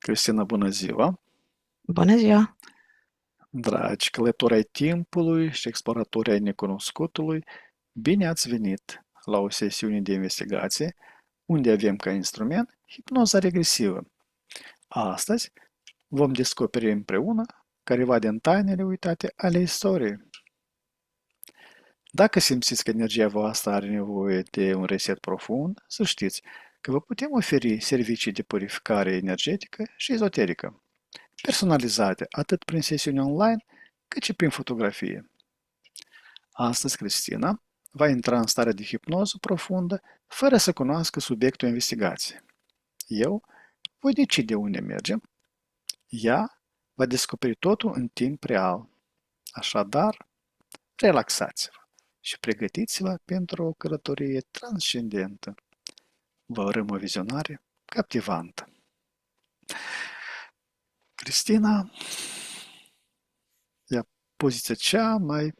Cristina, bună ziua! Bună ziua! Dragi călători ai timpului și exploratori ai necunoscutului, bine ați venit la o sesiune de investigație unde avem ca instrument hipnoza regresivă. Astăzi vom descoperi împreună careva din tainele uitate ale istoriei. Dacă simțiți că energia voastră are nevoie de un reset profund, să știți că vă putem oferi servicii de purificare energetică și ezoterică, personalizate atât prin sesiuni online, cât și prin fotografie. Astăzi, Cristina va intra în stare de hipnoză profundă fără să cunoască subiectul investigației. Eu voi decide unde mergem. Ea va descoperi totul în timp real. Așadar, relaxați-vă și pregătiți-vă pentru o călătorie transcendentă. Vă urăm o vizionare captivantă. Cristina ia poziția cea mai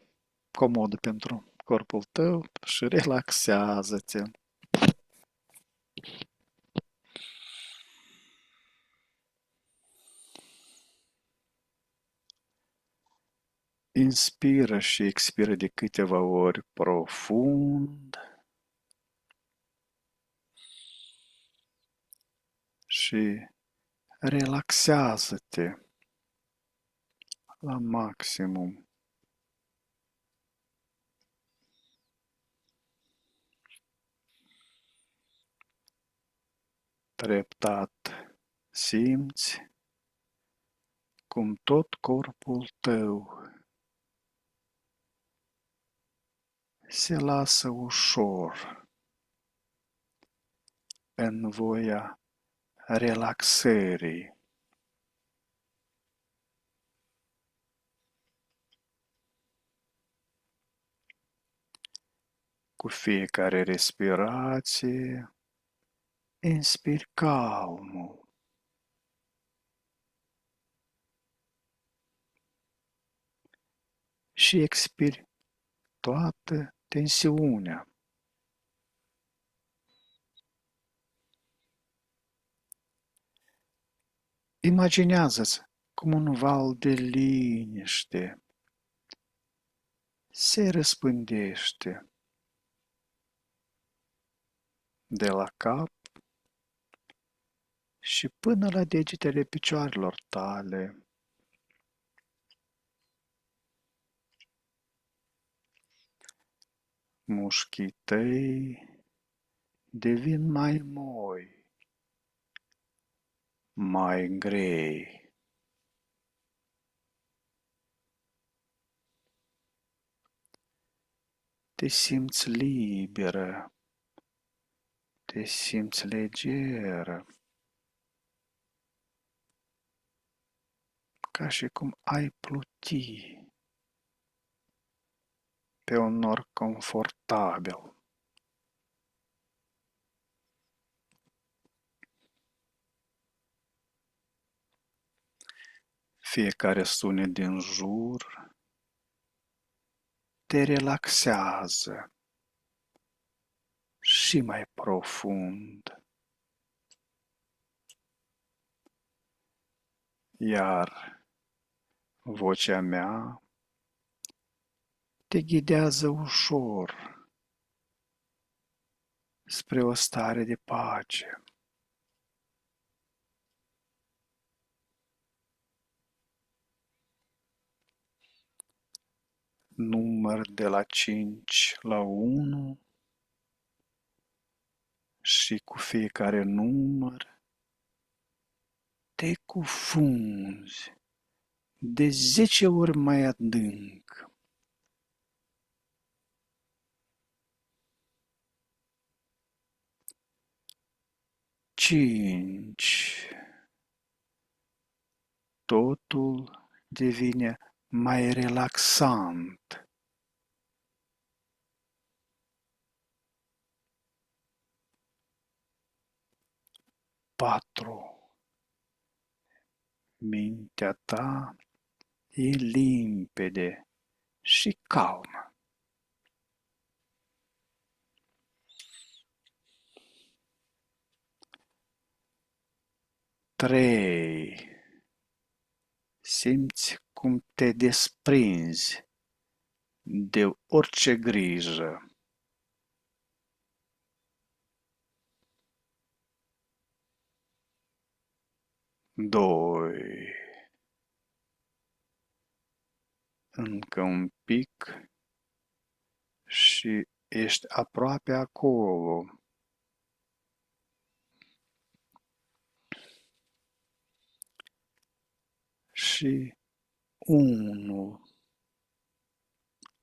comodă pentru corpul tău și relaxează-te. Inspiră și expiră de câteva ori profund și relaxează-te la maximum. Treptat simți cum tot corpul tău se lasă ușor în voia relaxării. Cu fiecare respirație, inspiri calmul și expiri toată tensiunea. Imaginează-ți cum un val de liniște se răspândește de la cap și până la degetele picioarelor tale. Mușchii tăi devin mai moi, mai grei. Te simți liberă, te simți legeră, ca și cum ai pluti pe un nor confortabil. Fiecare sunet din jur te relaxează și mai profund. Iar vocea mea te ghidează ușor spre o stare de pace. Număr de la 5 la 1 și cu fiecare număr te cufunzi de 10 ori mai adânc. 5. Totul devine mai relaxant. 4. Mintea ta e limpede și calmă. 3. Simți cum te desprinzi de orice grijă. 2. Încă un pic și ești aproape acolo. Și 1.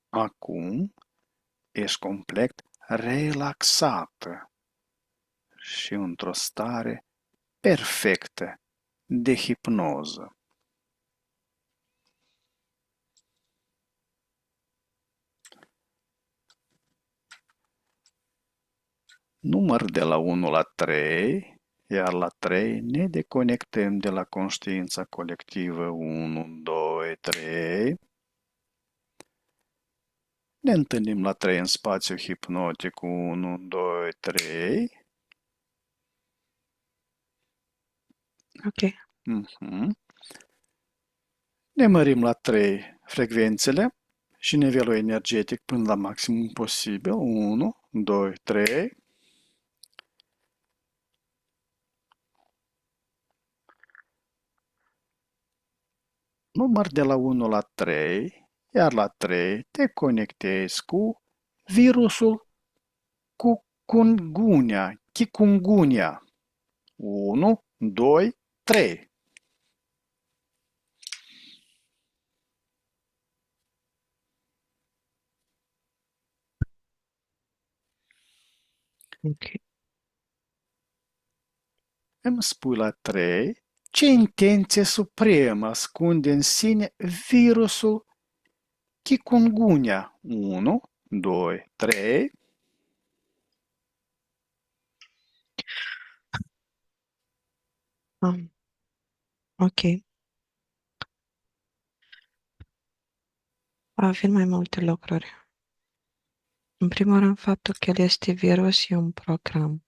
Acum ești complet relaxată și într-o stare perfectă de hipnoză. Număr de la 1 la 3, iar la 3 ne deconectăm de la conștiința colectivă. 1, 2, 3. Ne întâlnim la 3 în spațiu hipnotic. 1, 2, 3. Ok. Ne mărim la 3 frecvențele și nivelul energetic până la maximum posibil. 1, 2, 3. Număr de la 1 la 3, iar la 3 te conectezi cu virusul chikungunya. 1, 2, 3. Ok. Îmi spui la 3 ce intenție supremă ascunde în sine virusul chikungunya. 1, 2, 3. Ok. Vin mai multe lucruri. În primul rând, faptul că el este virus e un program.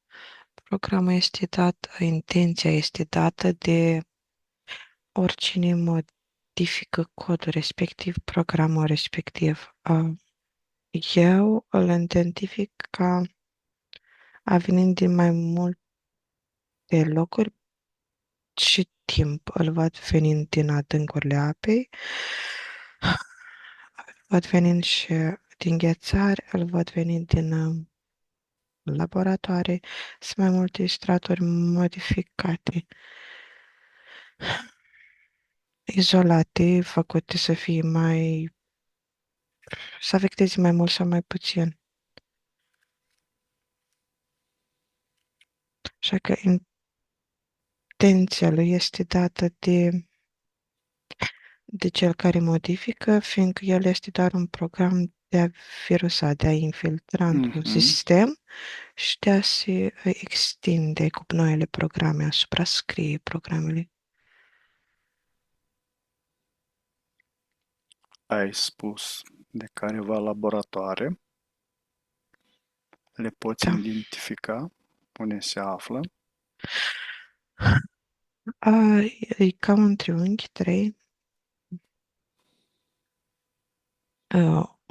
Programul este dat, intenția este dată de oricine modifică codul respectiv, programul respectiv. Eu îl identific ca a venit din mai multe locuri și timp. Îl văd venind din adâncurile apei, văd venind și din ghețari, îl văd venind din laboratoare. Sunt mai multe straturi modificate, izolate, făcute să fie să afecteze mai mult sau mai puțin. Așa că intenția lui este dată de cel care modifică, fiindcă el este doar un program de a virusa, de a infiltra într-un sistem și de a se extinde cu noile programe, a suprascrie programele. Ai spus de careva laboratoare. Le poți Da. identifica unde se află. E cam un triunghi, 3,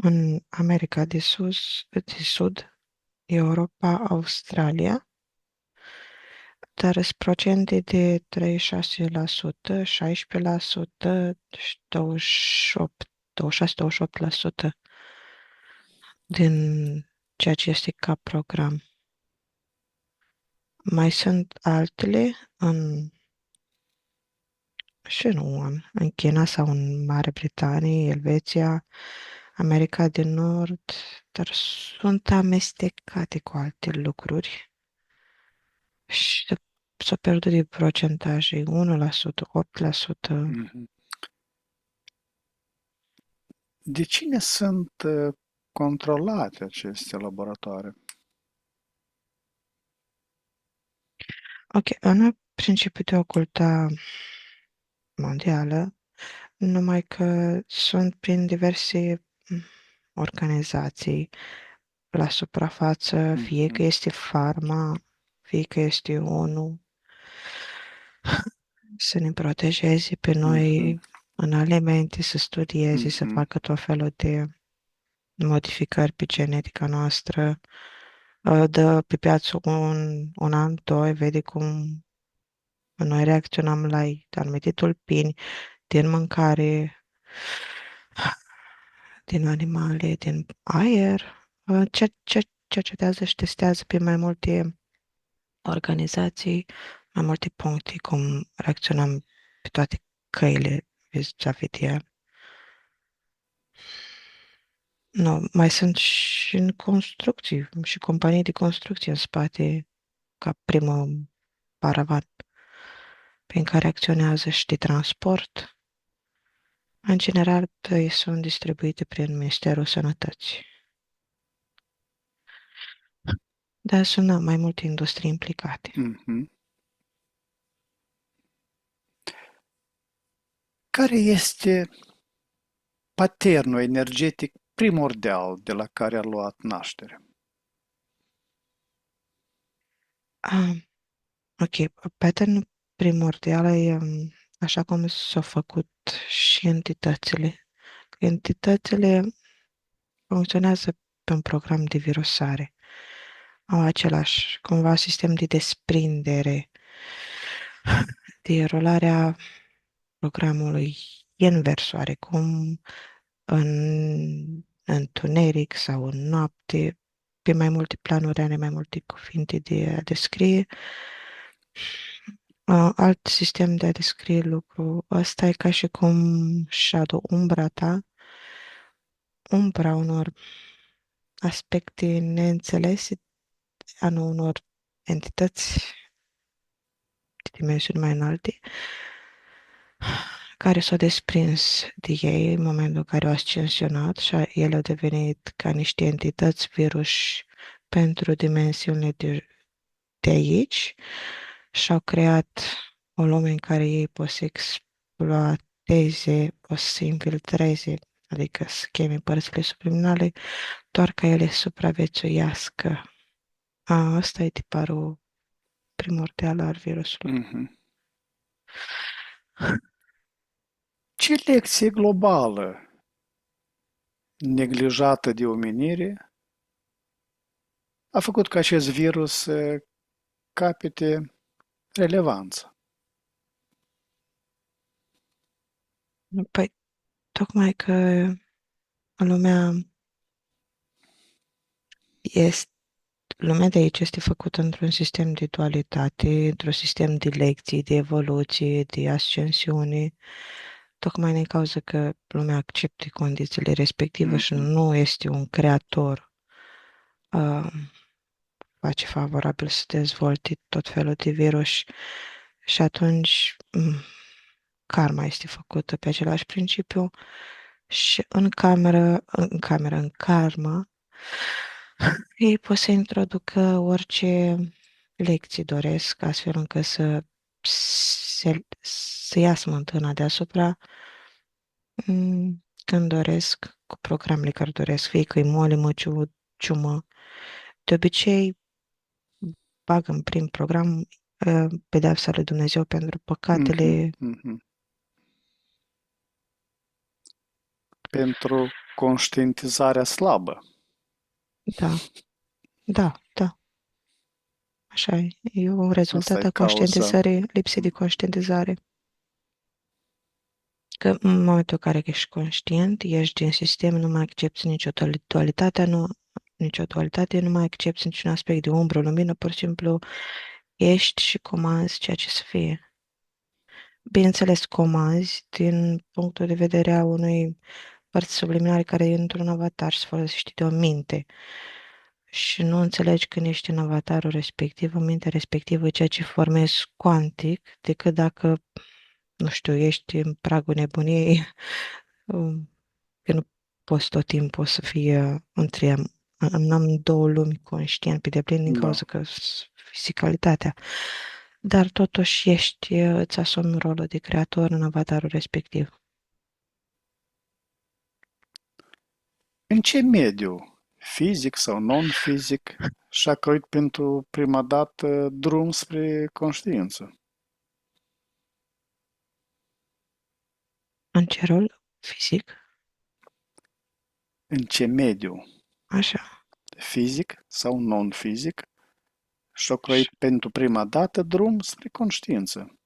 în America de Sud, Europa, Australia, dar sunt procente de 36%, 16% și 28, 26-28% din ceea ce este ca program. Mai sunt altele în China sau în Marea Britanie, Elveția, America de Nord, dar sunt amestecate cu alte lucruri și s-a pierdut de procentaje, 1%, 8%. De cine sunt controlate aceste laboratoare? Ok, în principiu de ocultă mondială, numai că sunt prin diverse organizații la suprafață, fie că este Pharma, fie că este ONU. să ne protejeze pe Mhm, noi în alimente, să studieze, să mhm. facă tot felul de modificări pe genetica noastră. Dă pe piață un an, doi, vede cum noi reacționăm la anumite tulpini din mâncare, din animale, din aer. Cercetează și testează pe mai multe organizații, mai multe puncte, cum reacționăm pe toate căile vis-a-vis de. Nu, mai sunt și în construcții și companii de construcție în spate ca primul paravan prin care acționează și de transport. În general, sunt distribuite prin Ministerul Sănătății. Dar sunt mai multe industrii implicate. Mhm. Care este paternul energetic primordial de la care a luat naștere? Ah, ok, patternul primordial e așa cum s-au făcut și entitățile. Entitățile funcționează pe un program de virusare. Au același, cumva, sistem de desprindere, de rularea programului invers, oarecum, în întuneric sau în noapte, pe mai multe planuri, are mai multe cuvinte de a descrie. Alt sistem de a descrie lucru ăsta e ca și cum shadow, umbra ta, umbra unor aspecte neînțelese, a unor entități de dimensiuni mai înalte, care s-au desprins de ei în momentul în care au ascensionat și ele au devenit ca niște entități virus pentru dimensiunile de aici și au creat o lume în care ei pot să exploateze, pot să se infiltreze, adică să cheme părțile subliminale, doar ca ele să supraviețuiască. Asta e tiparul primordial al virusului. Mhm. Ce lecție globală neglijată de omenire a făcut ca acest virus să capete relevanță? Păi, tocmai că lumea este lumea de aici este făcută într-un sistem de dualitate, într-un sistem de lecții, de evoluție, de ascensiune, tocmai din cauza că lumea acceptă condițiile respective și Mhm, nu este un creator uh, face favorabil să dezvolte tot felul de virus și atunci karma este făcută pe același principiu și în karma, ei pot să introducă orice lecții doresc, astfel încât să iasă smântâna deasupra când doresc, cu programele care doresc, fie că e moale, ciumă. De obicei, bagă în prim program pedeapsa lui Dumnezeu pentru mhm, păcatele. mhm. Pentru conștientizarea slabă. Da, da, așa e. E un Asta rezultat e a cauza. conștientizării, lipsei de conștientizare. Că în momentul în care ești conștient, ești din sistem, nu mai accepti nicio dualitate, nicio dualitate, nu mai accepti niciun aspect de umbră, lumină, pur și simplu ești și comanzi ceea ce să fie. Bineînțeles, comanzi din punctul de vedere a unui părți subliminale care e într-un avatar și se folosește de o minte. Și nu înțelegi când ești în avatarul respectiv, în mintea respectivă, ceea ce formezi cuantic, decât dacă, nu știu, ești în pragul nebuniei, că nu poți tot timpul să fie între am două lumi conștient pe deplin din Da. cauza că fizicalitatea. Dar totuși îți asumi rolul de creator în avatarul respectiv. În ce mediu, fizic sau non-fizic, și-a căuit pentru prima dată drum spre conștiință? În ce rol? Fizic? În ce mediu? Așa. Fizic sau non-fizic? Și-o Și, croit pentru prima dată drum spre conștiință.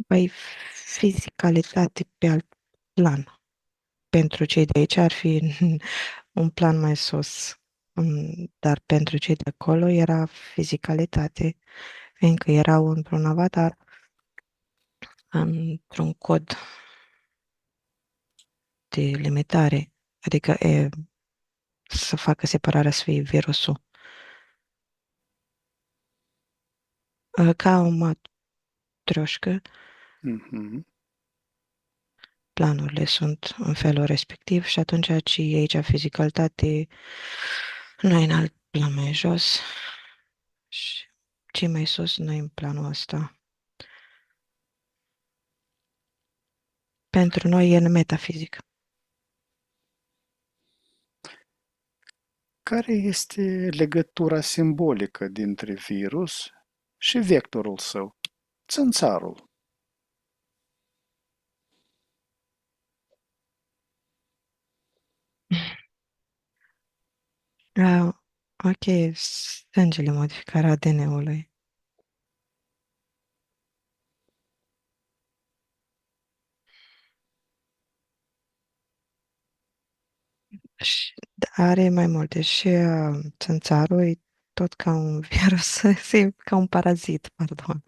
păi, fizicalitate pe alt plan. Pentru cei de aici ar fi un plan mai sus. Dar pentru cei de acolo era fizicalitate, fiindcă erau într-un avatar, într-un cod de limitare, adică să facă separarea să fie virusul. Ca o matrioșcă, Mhm. planurile sunt în felul respectiv și atunci și aici fizicalitate noi în alt plan mai jos și cei mai sus noi în planul ăsta. Pentru noi e în metafizic. Care este legătura simbolică dintre virus și vectorul său, țânțarul? Ok, sângele, modificarea ADN-ului. Și are mai multe. Și țânțarul e tot ca un virus, ca un parazit, pardon.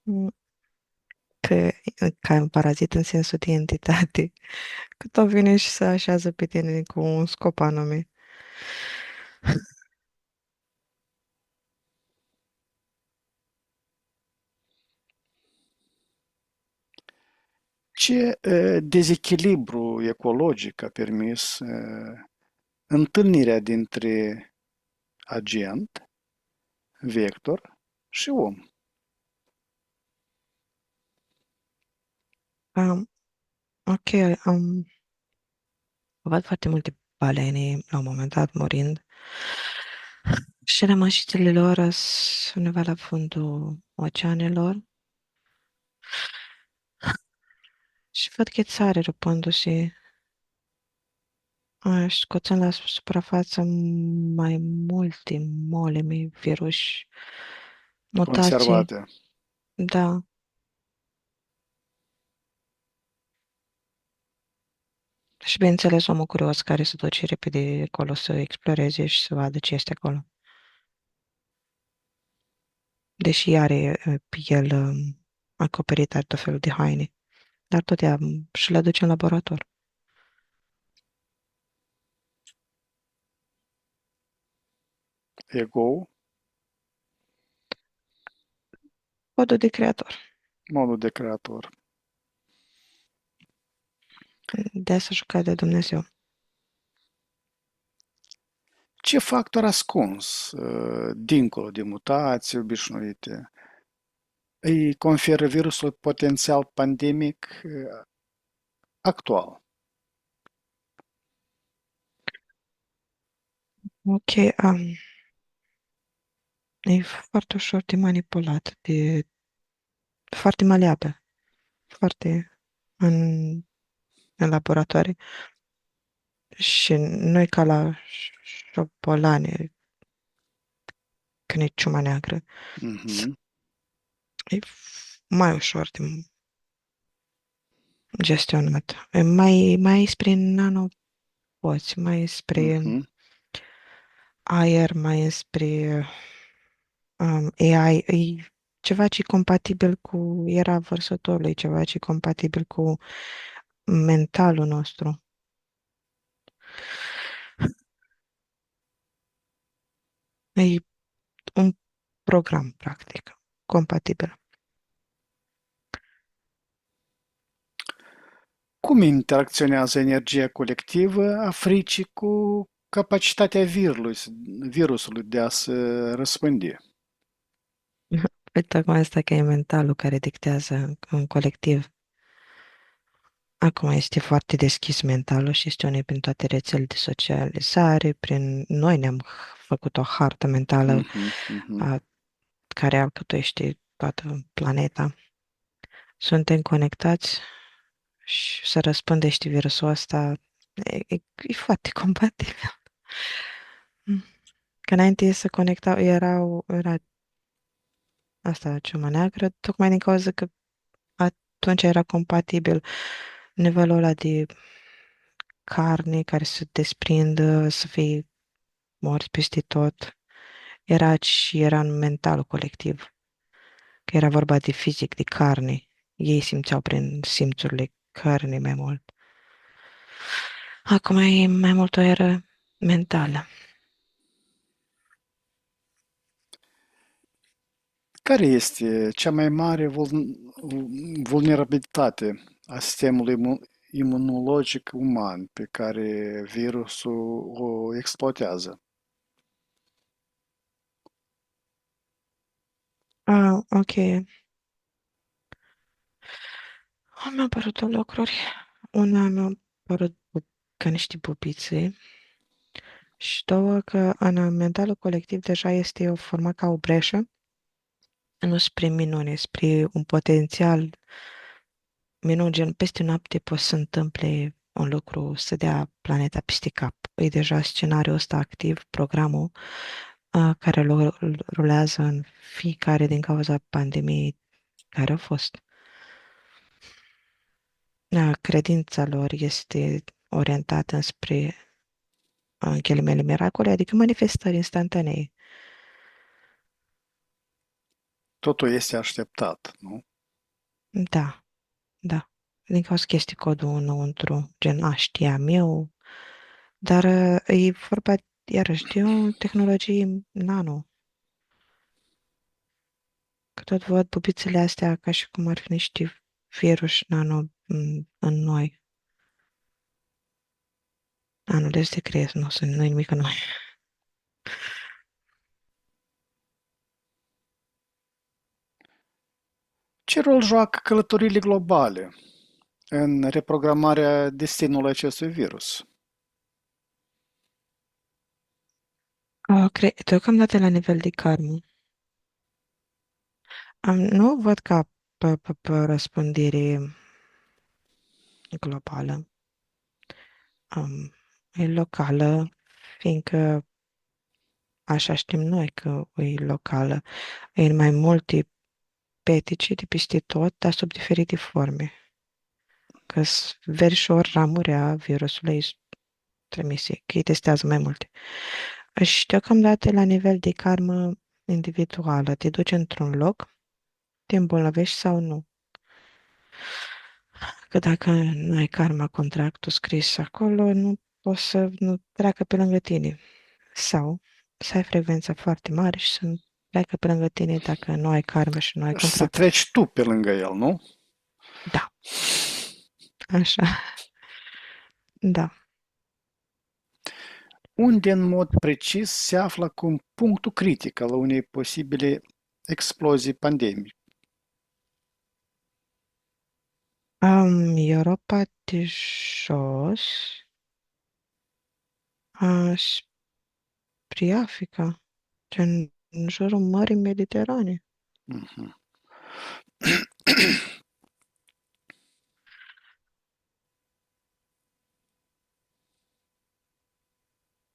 Mm, Că, ca un parazit în sensul de entitate. Că tot vine și se așează pe tine cu un scop anume. Ce dezechilibru ecologic a permis întâlnirea dintre agent, vector și om? Um, ok, am văd foarte multe balene la un moment dat murind și rămășițele lor sunt undeva la fundul oceanelor și văd ghețare rupându-se scoțând la suprafață mai multe molemi, viruși, mutații. Conservate. Da, și bineînțeles omul curios care se duce repede acolo să exploreze și să vadă ce este acolo. Deși are pe el acoperit are tot felul de haine, dar tot ea și le duce în laborator. Ego, Codul de creator, modul de creator. de a se juca de Dumnezeu. Ce factor ascuns, dincolo de mutații obișnuite, îi conferă virusul potențial pandemic actual? Ok, e foarte ușor de manipulat, foarte maleabil, foarte în, în laboratoare. Și noi ca la șobolane, când e ciuma neagră, Mhm, e mai ușor de gestionat. E mai spre nanopoți, mai spre mhm. aer, mai spre AI. E ceva ce e compatibil cu era vărsătorului, ceva ce e compatibil cu mentalul nostru. E un program, practic, compatibil. Cum interacționează energia colectivă a fricii cu capacitatea virusului de a se răspândi? Păi tocmai asta că e mentalul care dictează în colectiv. Acum este foarte deschis mentalul și gestiune prin toate rețelele de socializare, prin noi ne-am făcut o hartă mentală Mhm, mhm. a, care alcătuiește toată planeta. Suntem conectați și să răspândești virusul ăsta e foarte compatibil. Mm. Că înainte să conectau, era asta ciuma neagră, tocmai din cauza că atunci era compatibil nivelul ăla de carne care să desprindă, să fie morți peste tot. Era în mentalul colectiv, că era vorba de fizic, de carne. Ei simțeau prin simțurile cărnii mai mult. Acum e mai mult o eră mentală. Care este cea mai mare vulnerabilitate a sistemului imunologic uman pe care virusul o exploatează? Ok. Mi-au apărut două lucruri. Una mi-a apărut ca niște pupițe și două că în mentalul colectiv deja este o formă ca o breșă, nu spre minune, spre un potențial minuni, gen peste noapte poate să se întâmple un lucru să dea planeta peste cap. E deja scenariul ăsta activ, programul care rulează în fiecare din cauza pandemiei care a fost. Credința lor este orientată înspre în ghilimele miracole, adică manifestări instantanee. Totul este așteptat, nu? Da, da. Din cauza că este codul înăuntru, gen, știam eu, dar e vorba, iarăși, de o tehnologie nano. Că tot văd pupițele astea ca și cum ar fi niște virus nano în noi. Nu le de crezi, nu e nimic în noi. Ce rol joacă călătoriile globale în reprogramarea destinului acestui virus? Deocamdată la nivel de karmă. Nu văd ca pe răspândire globală. E locală, fiindcă așa știm noi că e locală. E în mai multe petice de peste tot, dar sub diferite forme. Că verișor ramuri a virusului trimise, că îi testează mai multe. Și deocamdată la nivel de karmă individuală, te duci într-un loc, te îmbolnăvești sau nu. Că dacă nu ai karma, contractul scris acolo, nu poți să nu treacă pe lângă tine. Sau să ai frecvența foarte mare și să nu treacă pe lângă tine dacă nu ai karma și nu ai Și să contract. treci tu pe lângă el, nu? Da, așa, da. Unde în mod precis se află acum punctul critic al unei posibile explozii pandemice? Europa de jos, spre Africa, în jurul Mării Mediterane. Mhm.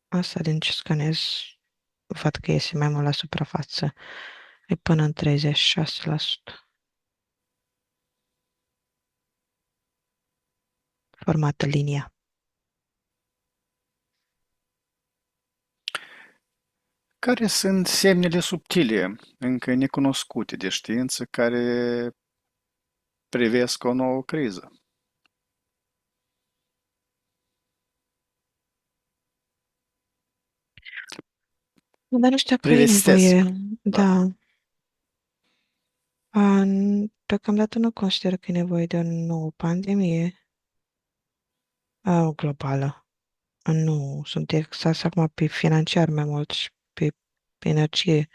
Asta din ce scanez, văd că iese mai mult la suprafață. E până în 36%. Formată linia. Care sunt semnele subtile, încă necunoscute de știință, care privesc o nouă criză? Dar nu știu dacă e Privestesc, nevoie. da. Da. Deocamdată nu consider că e nevoie de o nouă pandemie globală. Nu, sunt exact acum pe financiar mai mult și pe energie.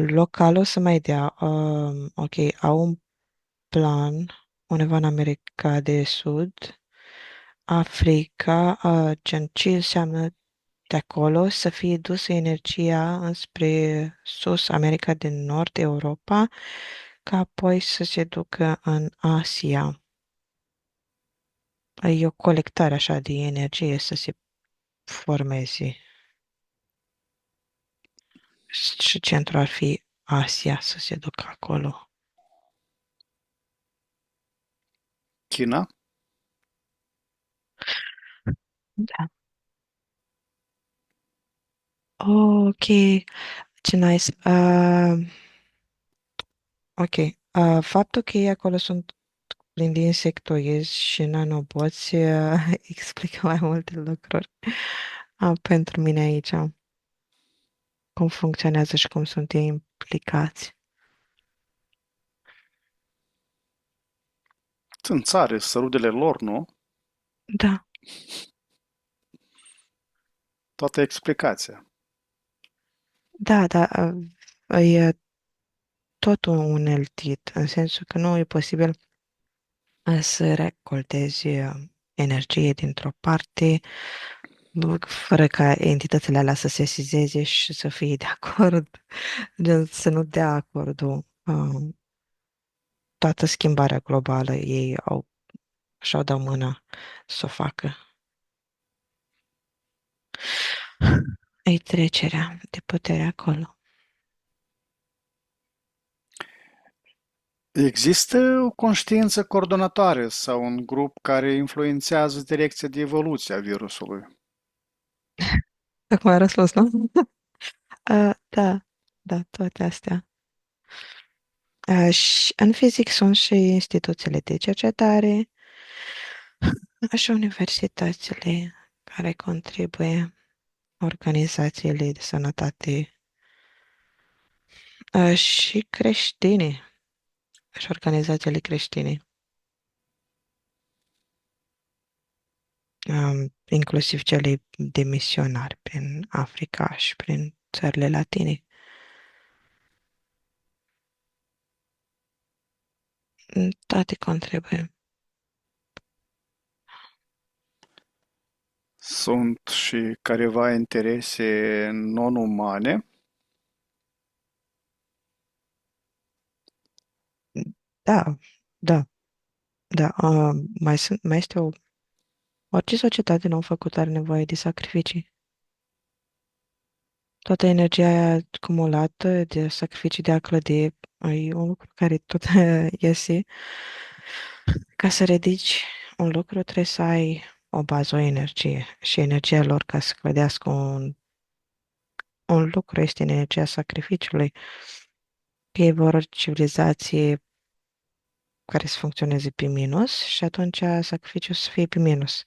Local o să mai dea. Ok, au un plan undeva în America de Sud, Africa, gen ce înseamnă de acolo să fie dusă energia înspre sus, America de Nord, Europa, ca apoi să se ducă în Asia. E o colectare așa de energie să se formeze. Și centrul ar fi Asia, să se ducă acolo. China? Da. Oh, ok, ce nice. Ok. Faptul că ei acolo sunt plini de insectoizi și nanoboți explică mai multe lucruri pentru mine aici. Cum funcționează și cum sunt ei implicați. Țânțare, sărudele lor, nu? Da, Toată explicația. da, da. E tot un uneltit, în sensul că nu e posibil să recoltezi energie dintr-o parte fără ca entitățile alea să se sesizeze și să fie de acord, gen să nu dea acordul. Toată schimbarea globală ei și-au dat mâna să o facă. E trecerea de putere acolo. Există o conștiință coordonatoare sau un grup care influențează direcția de evoluție a virusului? Acum ai răspuns, nu? Da, da, toate astea. Și în fizic sunt și instituțiile de cercetare, și universitățile care contribuie, organizațiile de sănătate, și creștini și organizațiile creștine, inclusiv cele de misionari prin Africa și prin țările latine. Toate contribuie. Sunt și careva interese non-umane. Da, da, da. Mai este orice societate nou făcută are nevoie de sacrificii. Toată energia aia acumulată de sacrificii de a clădi e un lucru care tot iese. Ca să ridici un lucru trebuie să ai o bază, o energie. Și energia lor ca să clădească un lucru este energia sacrificiului. Că ei vor o civilizație care să funcționeze pe minus și atunci sacrificiul să fie pe minus.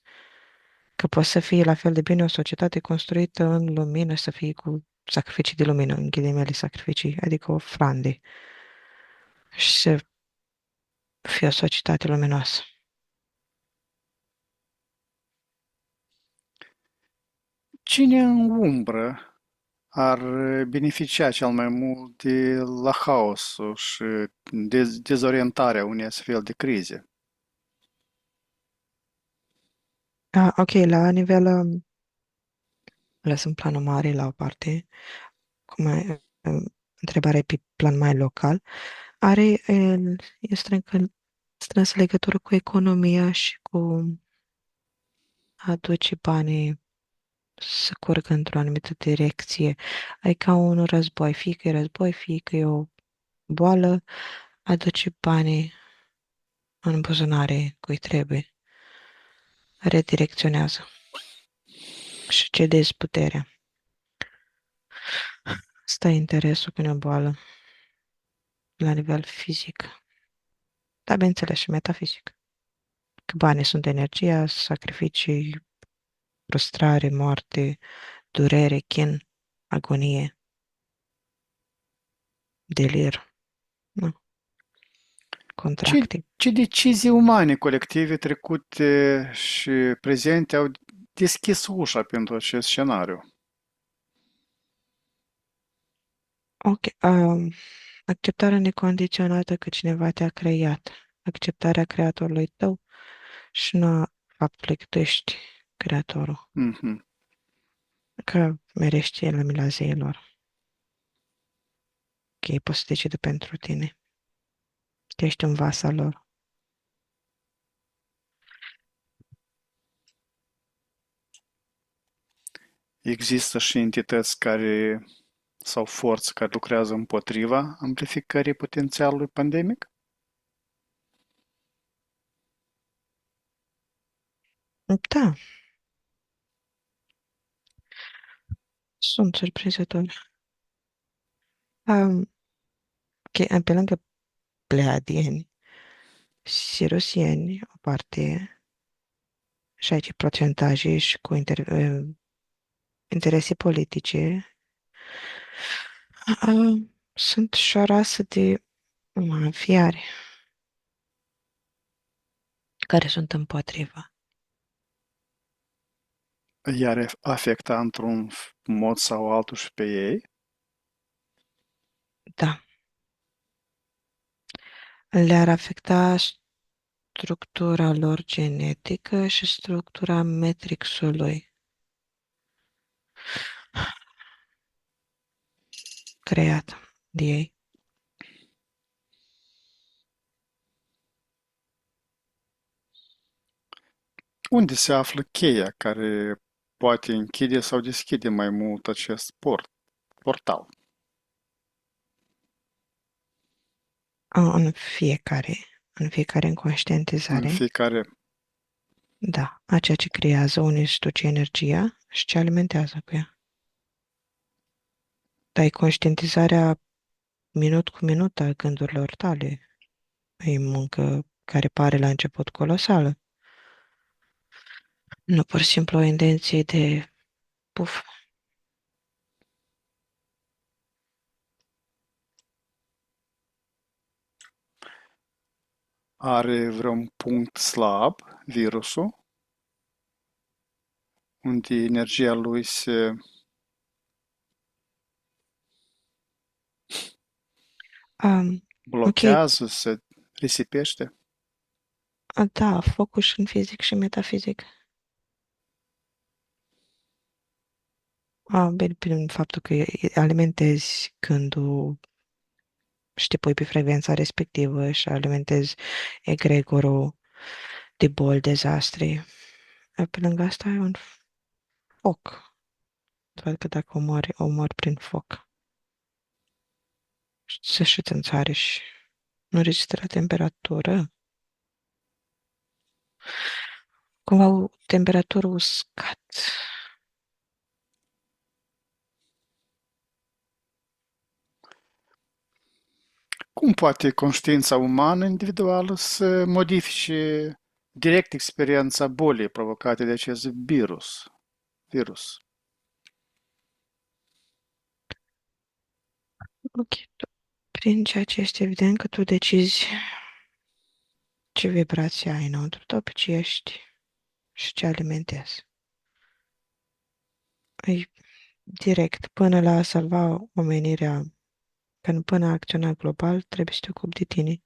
Că poate să fie la fel de bine o societate construită în lumină, să fie cu sacrificii de lumină, în ghilimele sacrificii, adică ofrande, și să fie o societate luminoasă. Cine în umbră ar beneficia cel mai mult de la haosul și dezorientarea unei astfel de crize? Ok, la nivel, lăsăm planul mare la o parte, cum întrebarea e pe plan mai local, e strânsă legătură cu economia și cu a aduce banii să curgă într-o anumită direcție. E ca un război, fie că e război, fie că e o boală, aduce banii în buzunare cui trebuie, redirecționează și cedezi puterea. Asta e interesul când e o boală la nivel fizic, dar bineînțeles și metafizic. Că banii sunt energia, sacrificii, frustrare, moarte, durere, chin, agonie, delir, nu, Ce, contracting. ce decizii umane colective trecute și prezente au deschis ușa pentru acest scenariu? Ok, acceptarea necondiționată că cineva te-a creat, acceptarea creatorului tău și nu a faptului că tu ești creatorul. Mhm. că merește la mila zeilor, că ei pot să decide pentru tine, că ești un vas al lor. Există și entități care sau forțe care lucrează împotriva amplificării potențialului pandemic? Da, sunt surprinzători. Um, pe lângă pleiadieni, sirusieni, o parte, și aici procentaje și cu interese politice, sunt și o rasă de fiare care sunt împotriva. Iar afecta într-un mod sau altul și pe ei? Da, le-ar afecta structura lor genetică și structura matrixului creat de ei. Unde se află cheia care poate închide sau deschide mai mult acest portal? În fiecare În înconștientizare, fiecare da, a ceea ce creează unde își duce energia și ce alimentează cu ea. Dar e conștientizarea minut cu minut a gândurilor tale. E muncă care pare la început colosală. Nu pur și simplu o intenție de puf. are vreun punct slab, virusul, unde energia lui se Um, ok, blochează, se risipește. da, focus în fizic și metafizic. Bine, prin faptul că alimentezi gândul și te pui pe frecvența respectivă și alimentezi egregorul de boli, dezastre. Pe lângă asta e un foc. Văd că dacă omori prin foc. Se și în țară și nu rezistă la temperatură. Cumva o temperatură uscat. Cum poate conștiința umană individuală să modifice direct experiența bolii provocate de acest virus? Ok, prin ceea ce este evident că tu decizi ce vibrație ai înăuntru tău, pe ce ești și ce alimentezi. E direct, până la a salva omenirea, până a acționa global, trebuie să te ocupi de tine.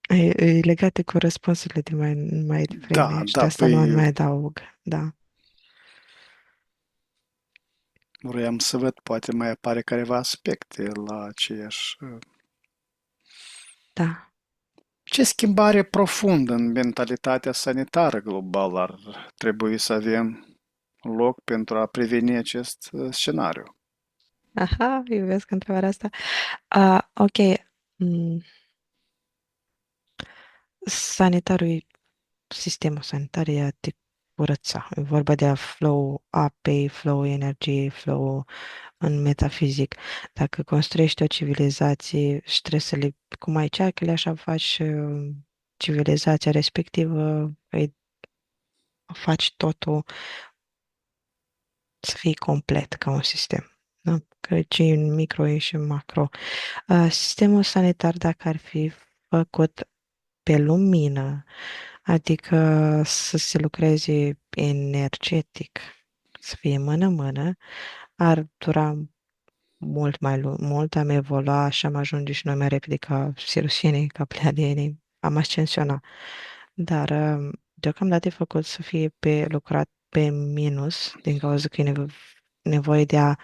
E legate cu răspunsurile de mai Da, devreme și de da, asta nu păi mai adaug. Da, vroiam să văd, poate mai apare careva aspecte la aceeași. da. Ce schimbare profundă în mentalitatea sanitară globală ar trebui să avem loc pentru a preveni acest scenariu? Aha, iubesc întrebarea asta. Ok. Mm, Sanitarul, sistemul sanitar e a te curăța. E vorba de a flow apei, flow energiei, flow în metafizic. Dacă construiești o civilizație și trebuie să le, cum ai ceacrele, așa faci civilizația respectivă, îi faci totul să fie complet ca un sistem. Da? Că ce e în micro e și în macro. Sistemul sanitar, dacă ar fi făcut pe lumină, adică să se lucreze energetic, să fie mână-mână, ar dura mult mai mult, am evolua și am ajunge și noi mai repede ca sirusienii, ca pleiadienii, am ascensiona. Dar deocamdată e făcut să fie pe lucrat pe minus, din cauza că e nevoie de a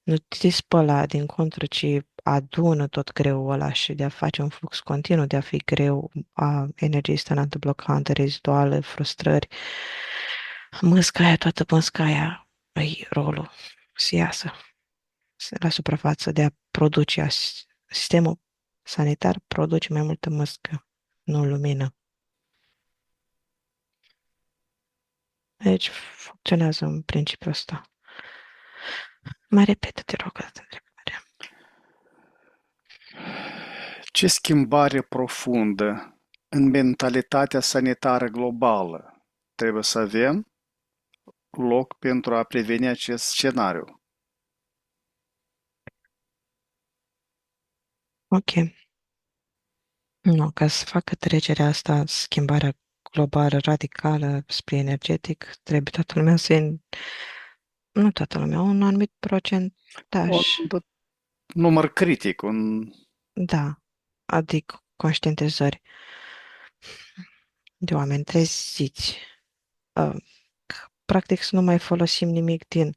nu te spăla din contră, ci adună tot greul ăla și de a face un flux continuu, de a fi greu, a energiei stănantă, blocantă, reziduală, frustrări. Toată măsca aia, e rolul să iasă la suprafață, de a produce. Sistemul sanitar produce mai multă măscă, nu lumină. Deci funcționează în principiul ăsta. Mai repetă, te rog, asta întrebare. Ce schimbare profundă în mentalitatea sanitară globală trebuie să avem loc pentru a preveni acest scenariu? Ok. Nu, ca să facă trecerea asta, schimbarea globală radicală spre energetic, trebuie toată lumea nu toată lumea, un anumit procentaj, Un număr critic, da, adică conștientizări de oameni treziți. Uh, Practic să nu mai folosim nimic din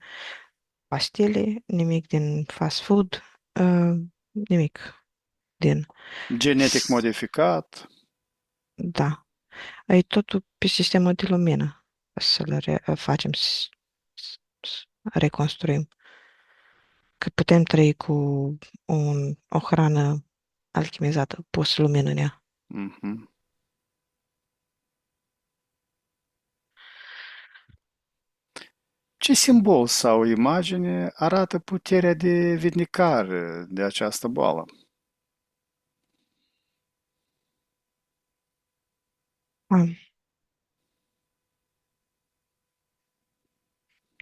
pastile, nimic din fast food, nimic din... genetic modificat. Da, ai totul pe sistemul de lumină să-l facem, să reconstruim. Că putem trăi cu o hrană alchimizată, pus lumină în ea. Mhm. Ce simbol sau imagine arată puterea de vindecare de această boală? Ah,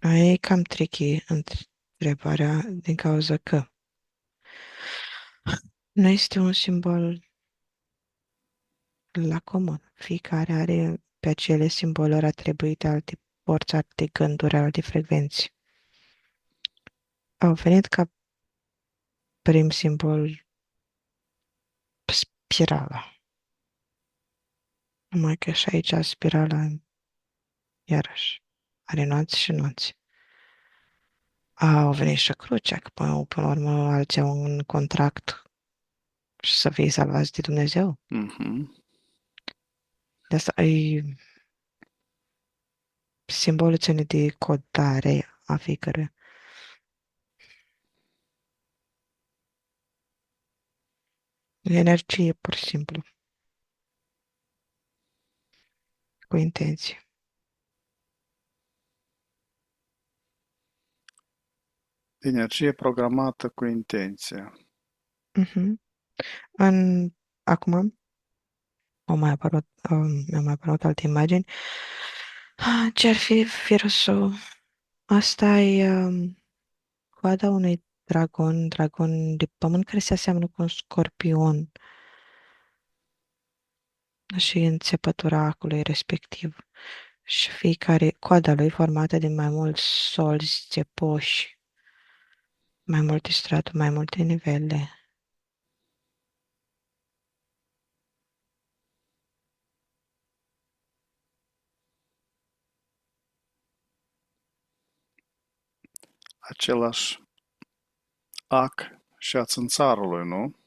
aia e cam tricky întrebarea din cauza că nu este un simbol la comun. Fiecare are pe acele simboluri atribuite alte porți, alte gânduri, alte frecvenții. Au venit ca prim simbol spirala. Numai că și aici spirala, iarăși, are nuanțe și nuanțe. Au venit și crucea, că până la urmă alții au un contract și să fie salvați de Dumnezeu. Mhm. De asta e simbolul ține de codare a fiecare. Energie, pur și simplu, cu intenție. Energie programată cu intenție. Mhm. Acum mi-au mai apărut alte imagini. Ce ar fi virusul? Asta e coada unui dragon de pământ care se aseamănă cu un scorpion și înțepătura acului respectiv. Și fiecare coada lui formată din mai mulți solzi țepoși, mai multe straturi, mai multe nivele. Același ac și a țânțarului, nu?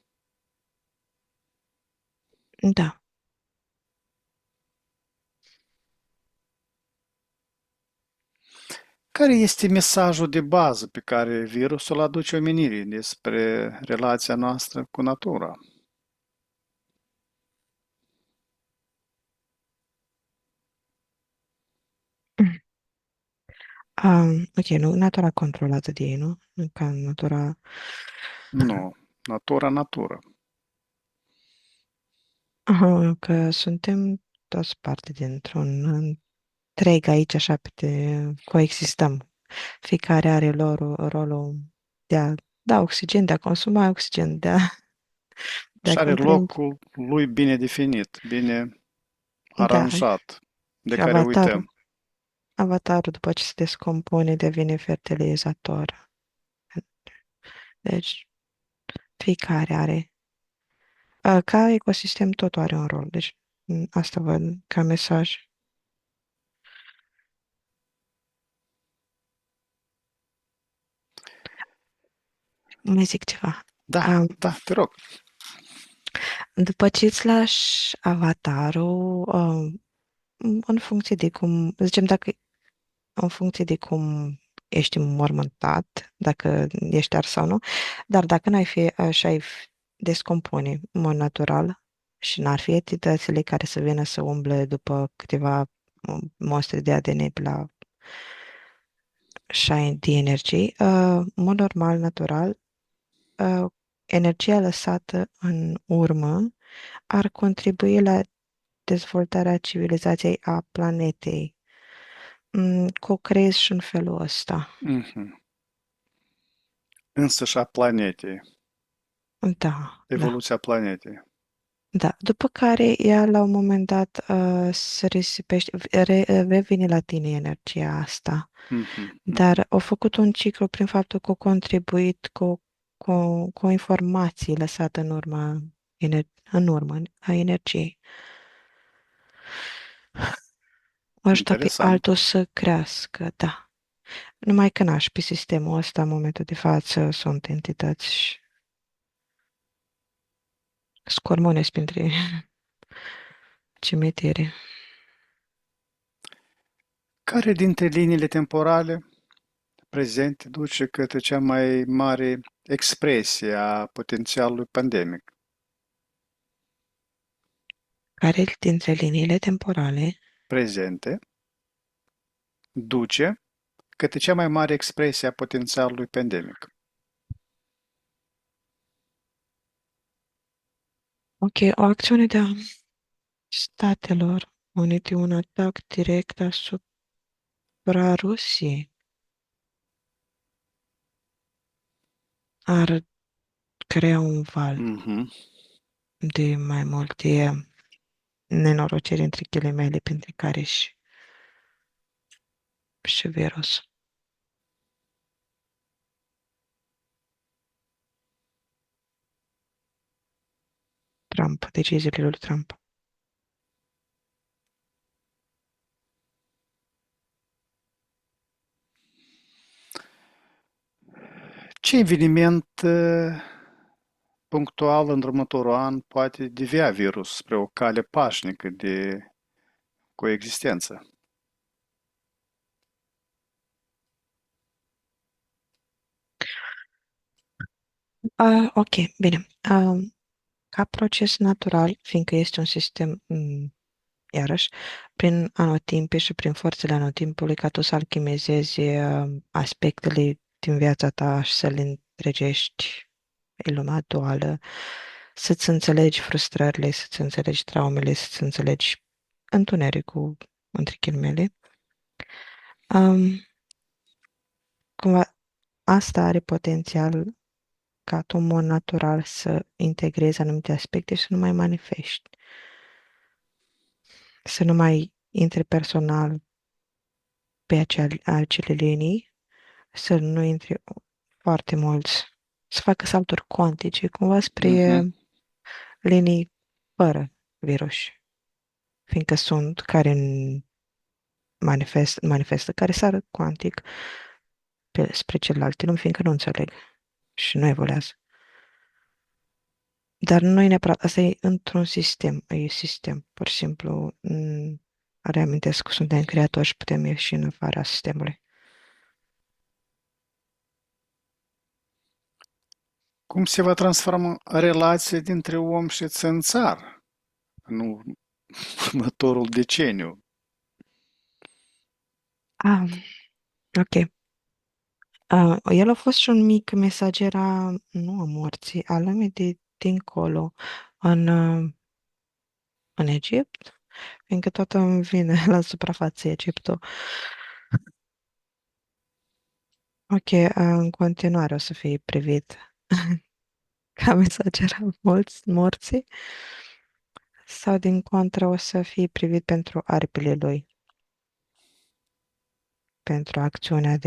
Da. Care este mesajul de bază pe care virusul aduce omenirii despre relația noastră cu natura? Ok, nu natura controlată de ei, nu? Nu ca natura... Nu, natura. Aha, că suntem toți parte dintr-un întreg aici, așa, coexistăm. Fiecare are rolul de a da oxigen, de a consuma oxigen, de a Și are contribui. locul lui bine definit, bine Da, aranjat, de și care uităm. avatarul, după ce se descompune, devine fertilizator. Deci, fiecare are. Ca ecosistem, totul are un rol. Deci, Asta văd ca mesaj. Mai zic ceva. Da, Um, da, te rog. După ce îți lași avatarul, în funcție de cum, zicem, dacă în funcție de cum ești înmormântat, dacă ești ars sau nu, dar dacă n-ai fi așa, descompune în mod natural și n-ar fi entitățile care să vină să umble după câteva mostre de ADN pe la shine de energie, în mod normal, natural, energia lăsată în urmă ar contribui la dezvoltarea civilizației a planetei. Co-creez și în felul ăsta. Mhm. Însăși a planetei, Da, da, evoluția planetei. da. După care ea, la un moment dat, se risipește, revine la tine energia asta. Mhm, mhm. Dar au făcut un ciclu prin faptul că au contribuit cu informații lăsate în urma, în urmă a energiei. O ajuta pe Interesant. altul să crească, da. Numai că n-aș pe sistemul ăsta, în momentul de față, sunt entități scormones printre cimitire. Care dintre liniile temporale prezente duce către cea mai mare expresie a potențialului pandemic? Care dintre liniile temporale? Prezente duce către cea mai mare expresie a potențialului pandemic. Ok, o acțiune de a Statelor Unite, un atac direct asupra Rusiei ar crea un val Mhm. de mai multe nenorociri între ghilimele, printre care și virus. Trump, deciziile lui Trump. Ce eveniment punctual în următorul an poate devia virus spre o cale pașnică de coexistență? Ok, bine. Ca proces natural, fiindcă este un sistem, iarăși, prin anotimpe și prin forțele anotimpului, ca tu să alchimizezi aspectele din viața ta și să le întregești în lumea duală, să-ți înțelegi frustrările, să-ți înțelegi traumele, să-ți înțelegi întunericul, între ghilimele. Um, Cumva asta are potențial ca tu, în mod natural, să integrezi anumite aspecte și să nu mai manifesti, să nu mai intri personal pe acele linii, să nu intri foarte mulți, să facă salturi cuantice, cumva spre Mhm. linii fără virus, fiindcă sunt care manifestă, care sar cuantic spre celelalte lumi, fiindcă nu înțeleg și nu evoluează. Dar nu e neapărat, asta e într-un sistem, e sistem, pur și simplu, reamintesc că suntem creatori și putem ieși în afara sistemului. Cum se va transforma relația dintre om și țânțar în următorul deceniu? Ah, ok. El a fost și un mic mesager nu a morții, a lumii de dincolo, în, în Egipt, fiindcă toată îmi vine la Egiptul. Ok, în continuare o să fie privit ca mesager al morții sau din contră o să fie privit pentru aripile lui, pentru acțiunea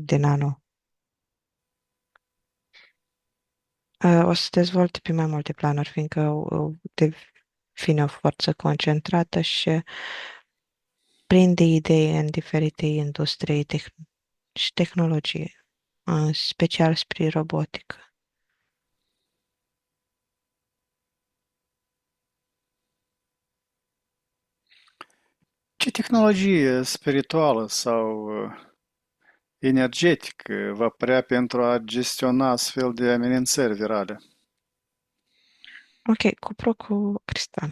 de nano. O să dezvolte pe mai multe planuri, fiindcă fiind o forță concentrată și prinde idei în diferite industrii și tehnologie, în special spre robotică. Ce tehnologie spirituală sau energetică vă prea pentru a gestiona astfel de amenințări virale? Ok, cupru cu cristal.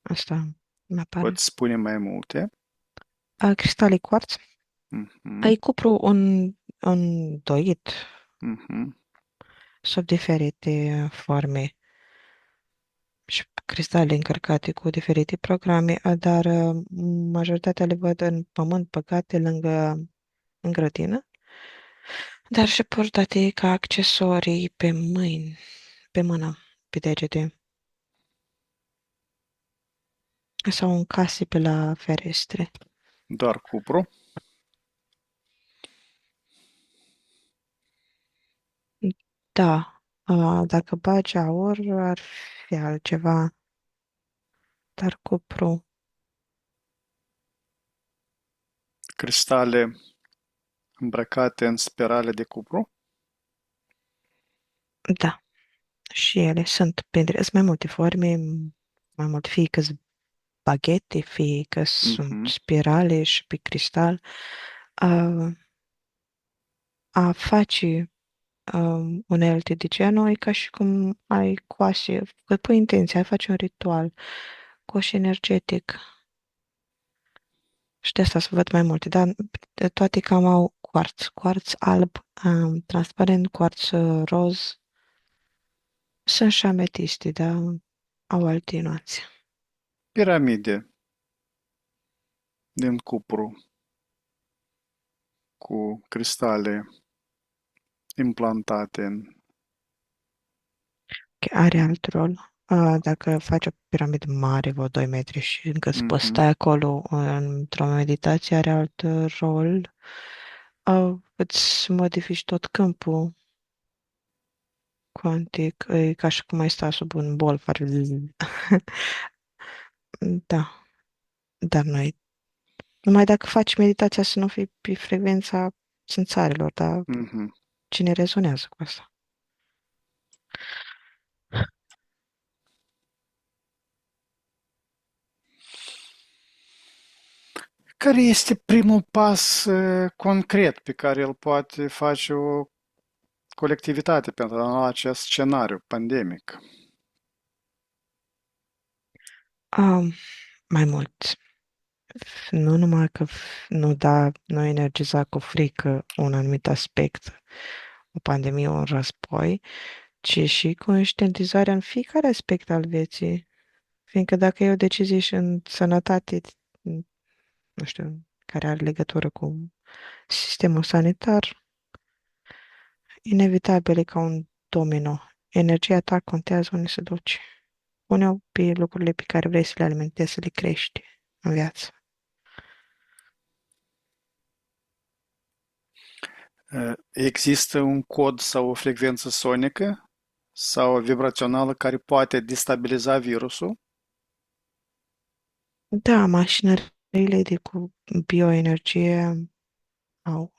Asta mi apare. Poți spune mai multe? Cristalii quartz. Mhm, Ai cupru îndoit mhm. sub diferite forme și cristale încărcate cu diferite programe, dar majoritatea le văd în pământ păcate în grădină, dar și purtate ca accesorii pe mâini, pe mână, pe degete sau în case pe la ferestre. Doar cupru? Da, dacă bagi aur, ar fi altceva, dar cupru, Cristale îmbrăcate în spirale de cupru? da, și ele sunt printre, sunt mai multe forme, mai mult, fie că baghete, fie că sunt Mhm. spirale și pe cristal. A, a face unelte de genul e ca și cum ai coase, că pui intenția, ai face un ritual, coș energetic. Și de asta să văd mai multe, dar de toate cam au quartz alb, transparent, quartz roz. Sunt și ametiste, dar au alte nuanțe. Piramide din cupru cu cristale implantate în... Că are alt rol. Dacă faci o piramidă mare, vreo 2 metri și încă să poți Mhm. stai acolo într-o meditație, are alt rol. Îți modifici tot câmpul cuantic, e ca și cum ai sta sub un bol, face Da, dar noi. Numai dacă faci meditația să nu fii pe frecvența țânțarilor, dar Mhm. cine rezonează cu asta? Care este primul pas concret pe care îl poate face o colectivitate pentru a lua acest scenariu pandemic? Um, Mai mult. Nu numai că nu energiza cu frică un anumit aspect, o pandemie, un război, ci și conștientizarea în fiecare aspect al vieții. Fiindcă dacă e o decizie și în sănătate, nu știu, care are legătură cu sistemul sanitar, inevitabil e ca un domino. Energia ta contează unde se duce. Pune-o pe lucrurile pe care vrei să le alimentezi, să le crești în viață. Există un cod sau o frecvență sonică sau vibrațională care poate destabiliza virusul? Da, mașinările de cu bioenergie au.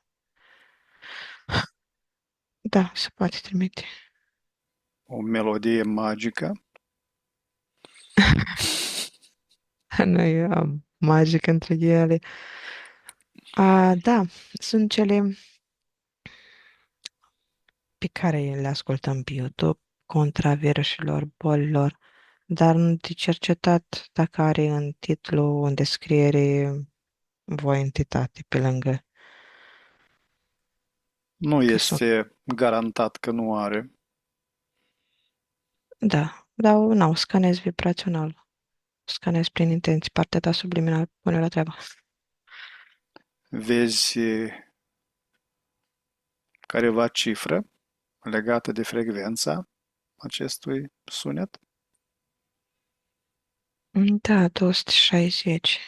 Da, se poate trimite. O melodie magică? Nu e magic între ele. Da, sunt cele pe care le ascultăm pe YouTube contra virusilor, bolilor, dar nu de cercetat dacă are în titlu, în descriere, o entitate pe lângă Nu că sunt. este garantat că nu are. Da, dar nu, scanez vibrațional. Scanez prin intenții, partea ta subliminal pune la treabă. Vezi careva cifră legată de frecvența acestui sunet? Da, 260.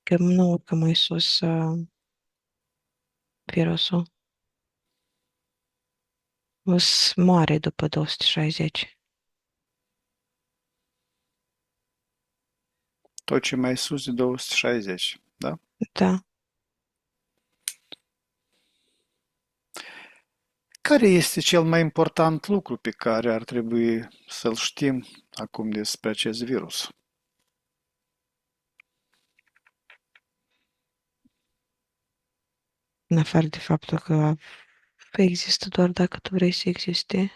Că nu urcă mai sus virusul. Moare după 260. Tot ce mai sus de 260, da? Da. Care este cel mai important lucru pe care ar trebui să-l știm acum despre acest virus? În afară de faptul că există doar dacă tu vrei să existe,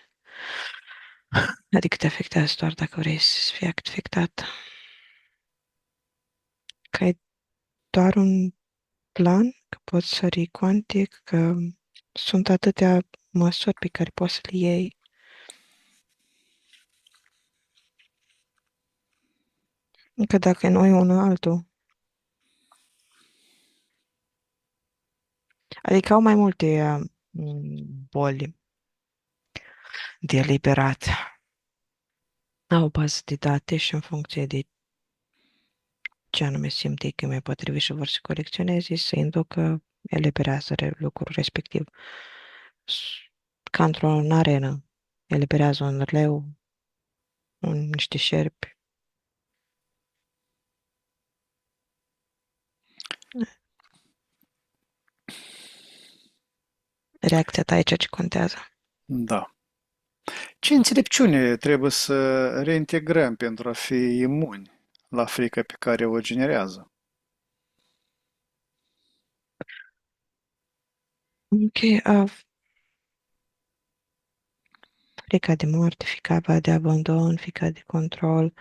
adică te afectează doar dacă vrei să fii afectat. Că ai doar un plan, că poți sări cuantic, că sunt atâtea măsuri pe care poți să le iei. Că dacă noi unul altul. Adică au mai multe boli de eliberat. Au o bază de date și în funcție de ce anume simte că e mai potrivit și vor să colecționeze, să inducă, eliberează lucrul respectiv. Ca într-o arenă, eliberează un leu, niște șerpi. Reacția ta e ceea ce contează. Da. Ce înțelepciune trebuie să reintegrăm pentru a fi imuni la frica pe care o generează? Ok, frica de moarte, frica de abandon, frica de control,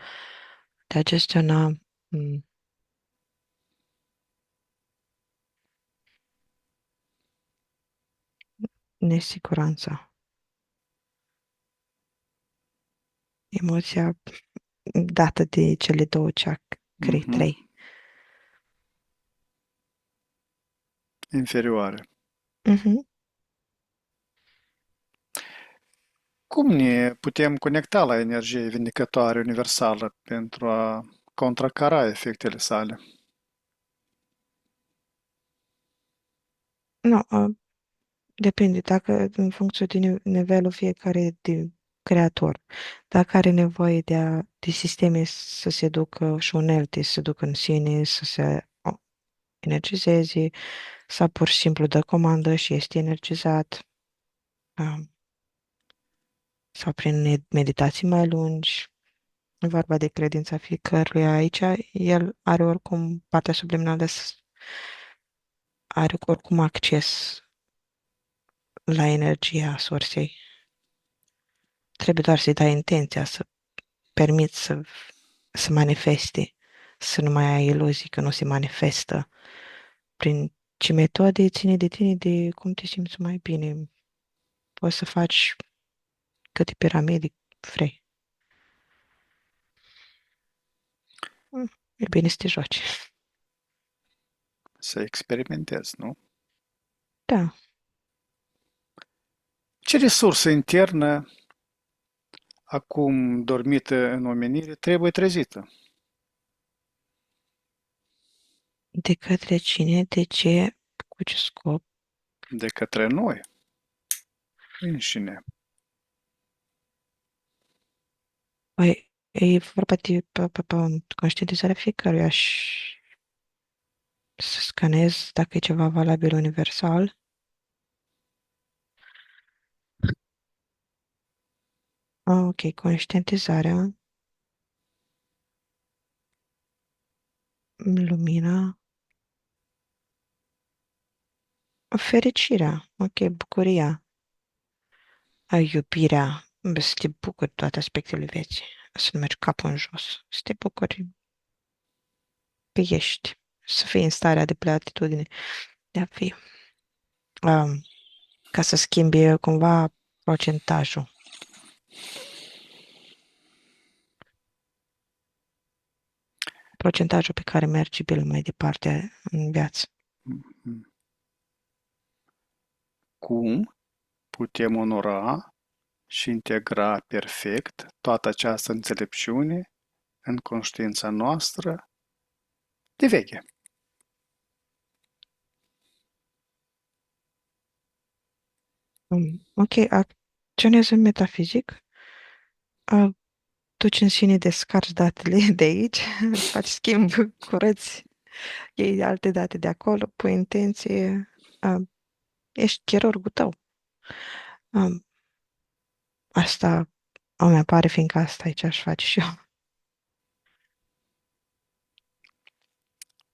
de a gestiona nesiguranța, emoția dată de cele două chakre, Mhm. trei. Inferioare. Mhm. Cum ne putem conecta la energie vindecătoare universală pentru a contracara efectele sale? Nu, depinde, dacă în funcție de nivelul fiecare de creator, dacă are nevoie de sisteme să se ducă și unelte să se ducă în sine, să se energizeze, sau pur și simplu dă comandă și este energizat, uh, sau prin meditații mai lungi, e vorba de credința fiecăruia aici, el are oricum partea subliminală, are oricum acces la energia sursei. Trebuie doar să-i dai intenția, să permiți să manifeste, să nu mai ai iluzii că nu se manifestă. Prin ce metode ține de tine, de cum te simți mai bine. Poți să faci câte piramide vrei. E bine să te joci. Să experimentez, nu? Da, Ce resursă internă, acum dormită în omenire, trebuie trezită? de către cine, de ce, cu ce scop. De către noi înșine. Păi, e vorba de conștientizarea fiecăruia și să scanezi dacă e ceva valabil universal. Ok, conștientizarea, lumina, fericirea, ok, bucuria, iubirea, să te bucuri toate aspectele vieții, să nu mergi capul în jos, să te bucuri că ești, să fii în starea de platitudine de a fi, ca să schimbi cumva procentajul, procentajul pe care mergi bil mai departe în viață. Cum putem onora și integra perfect toată această înțelepciune în conștiința noastră de veche? Ok, acționează metafizic, duci în sine, descarci datele de aici, faci schimb, curăți, iei alte date de acolo, pui intenție, ești chirurgul tău. Um, Asta îmi apare, fiindcă asta aici aș face și eu.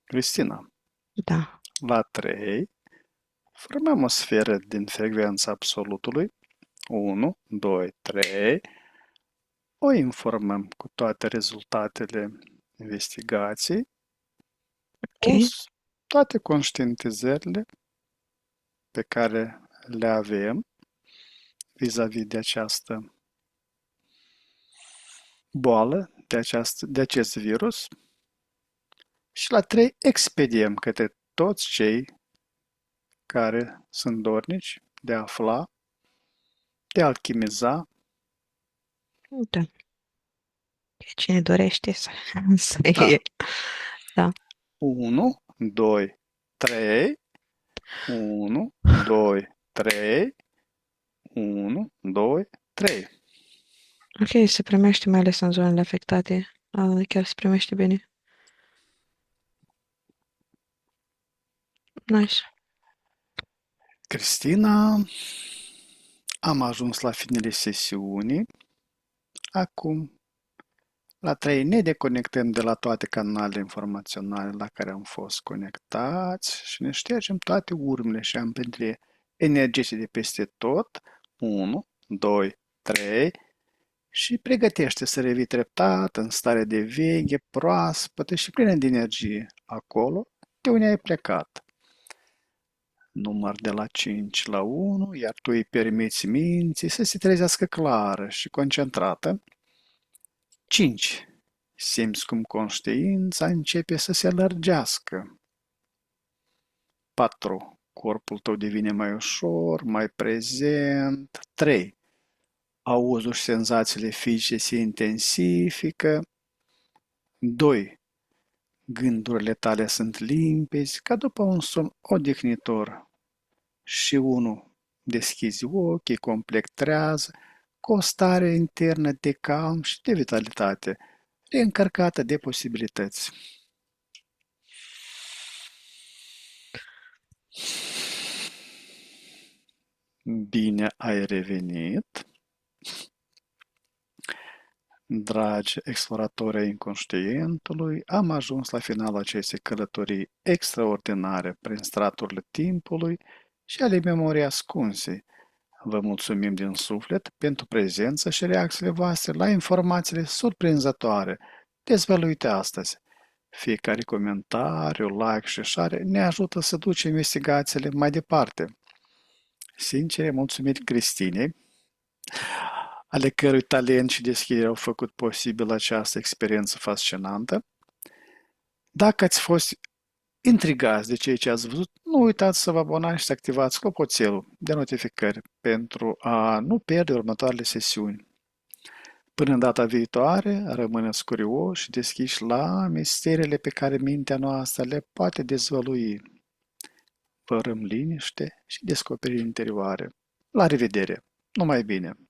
Cristina, Da, la 3 formăm o sferă din frecvența absolutului. 1, 2, 3. O informăm cu toate rezultatele investigației, cu ok, toate conștientizările pe care le avem vis-a-vis de această boală, de acest virus. Și la 3 expediem către toți cei care sunt dornici de a afla, de a alchimiza. da. Cine dorește să, să Da, iei. Da. 1, 2, 3, 1, 2, 3, 1, 2, 3. Ok, se primește mai ales în zonele afectate. Chiar se primește bine. Nice. Cristina, am ajuns la finele sesiunii. Acum, la 3, ne deconectăm de la toate canalele informaționale la care am fost conectați și ne ștergem toate urmele și amprentele energetice de peste tot. 1, 2, 3. Și pregătește să revii treptat în stare de veche, proaspătă și plină de energie, acolo de unde ai plecat. Număr de la 5 la 1, iar tu îi permiți minții să se trezească clară și concentrată. 5. Simți cum conștiința începe să se lărgească. 4. Corpul tău devine mai ușor, mai prezent. 3. Auzul și senzațiile fizice se intensifică. 2. Gândurile tale sunt limpezi, ca după un somn odihnitor. Și 1. Deschizi ochii complet treaz, cu o stare internă de calm și de vitalitate, reîncărcată de posibilități. Bine ai revenit, dragi exploratori ai inconștientului, am ajuns la finalul acestei călătorii extraordinare prin straturile timpului și ale memoriei ascunse. Vă mulțumim din suflet pentru prezență și reacțiile voastre la informațiile surprinzătoare dezvăluite astăzi. Fiecare comentariu, like și share ne ajută să ducem investigațiile mai departe. Sincere mulțumiri Cristinei, ale cărui talent și deschidere au făcut posibil această experiență fascinantă. Dacă ați fost intrigați de ceea ce ați văzut, nu uitați să vă abonați și să activați clopoțelul de notificări pentru a nu pierde următoarele sesiuni. Până în data viitoare, rămâneți curioși și deschiși la misteriile pe care mintea noastră le poate dezvălui. Vă urăm liniște și descoperiri interioare. La revedere! Numai bine!